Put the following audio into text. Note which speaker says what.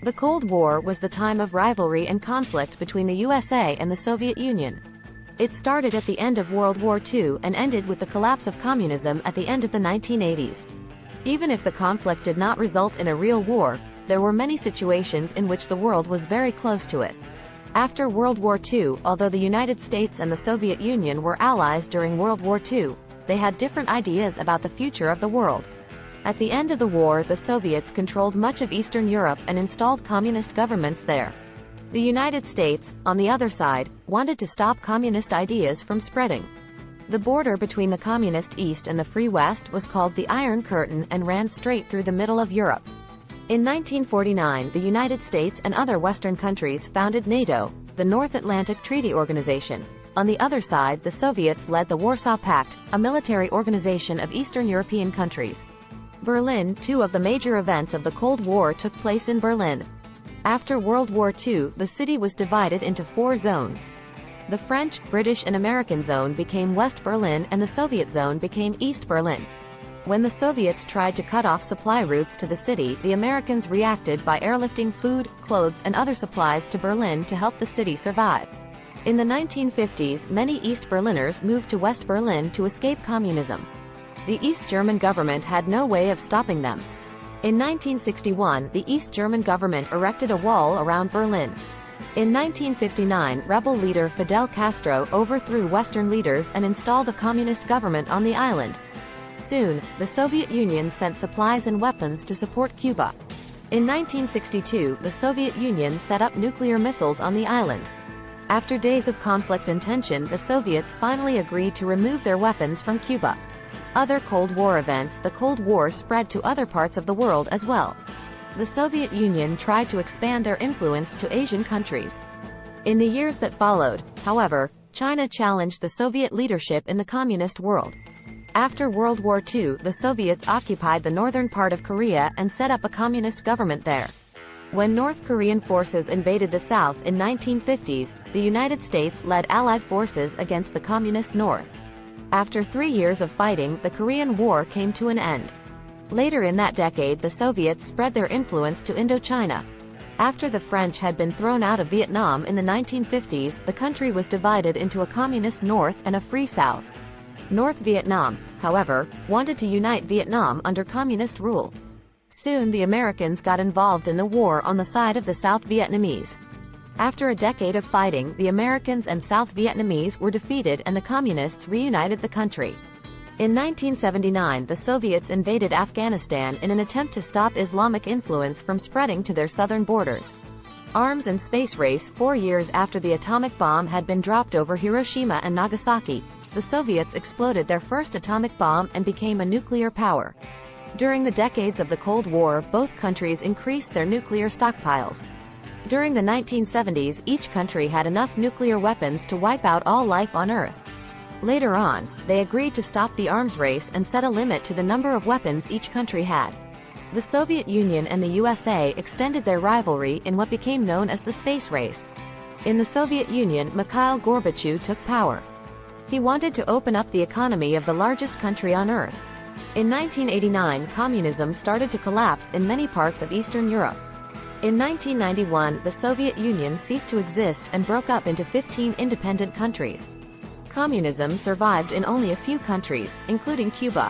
Speaker 1: The Cold War was the time of rivalry and conflict between the USA and the Soviet Union. It started at the end of World War II and ended with the collapse of communism at the end of the 1980s. Even if the conflict did not result in a real war, there were many situations in which the world was very close to it. After World War II, although the United States and the Soviet Union were allies during World War II, they had different ideas about the future of the world. At the end of the war, the Soviets controlled much of Eastern Europe and installed communist governments there. The United States, on the other side, wanted to stop communist ideas from spreading. The border between the Communist East and the Free West was called the Iron Curtain and ran straight through the middle of Europe. In 1949, the United States and other Western countries founded NATO, the North Atlantic Treaty Organization. On the other side, the Soviets led the Warsaw Pact, a military organization of Eastern European countries. Berlin. Two of the major events of the Cold War took place in Berlin. After World War II, the city was divided into 4 zones. The French, British and American zone became West Berlin and the Soviet zone became East Berlin. When the Soviets tried to cut off supply routes to the city, the Americans reacted by airlifting food, clothes and other supplies to Berlin to help the city survive. In the 1950s, many East Berliners moved to West Berlin to escape communism. The East German government had no way of stopping them. In 1961, the East German government erected a wall around Berlin. In 1959, rebel leader Fidel Castro overthrew Western leaders and installed a communist government on the island. Soon, the Soviet Union sent supplies and weapons to support Cuba. In 1962, the Soviet Union set up nuclear missiles on the island. After days of conflict and tension, the Soviets finally agreed to remove their weapons from Cuba. Other Cold War events. The Cold War spread to other parts of the world as well. The Soviet Union tried to expand their influence to Asian countries. In the years that followed, however, China challenged the Soviet leadership in the communist world. After World War II, the Soviets occupied the northern part of Korea and set up a communist government there. When North Korean forces invaded the South in 1950s, the United States led Allied forces against the Communist North. After 3 years of fighting, the Korean War came to an end. Later in that decade, the Soviets spread their influence to Indochina. After the French had been thrown out of Vietnam in the 1950s, the country was divided into a communist North and a free South. North Vietnam, however, wanted to unite Vietnam under communist rule. Soon the Americans got involved in the war on the side of the South Vietnamese. After a decade of fighting, the Americans and South Vietnamese were defeated and the Communists reunited the country. In 1979, the Soviets invaded Afghanistan in an attempt to stop Islamic influence from spreading to their southern borders. Arms and space race. 4 years after the atomic bomb had been dropped over Hiroshima and Nagasaki, the Soviets exploded their first atomic bomb and became a nuclear power. During the decades of the Cold War, both countries increased their nuclear stockpiles. During the 1970s, each country had enough nuclear weapons to wipe out all life on Earth. Later on, they agreed to stop the arms race and set a limit to the number of weapons each country had. The Soviet Union and the USA extended their rivalry in what became known as the space race. In the Soviet Union, Mikhail Gorbachev took power. He wanted to open up the economy of the largest country on Earth. In 1989, communism started to collapse in many parts of Eastern Europe. In 1991, the Soviet Union ceased to exist and broke up into 15 independent countries. Communism survived in only a few countries, including Cuba.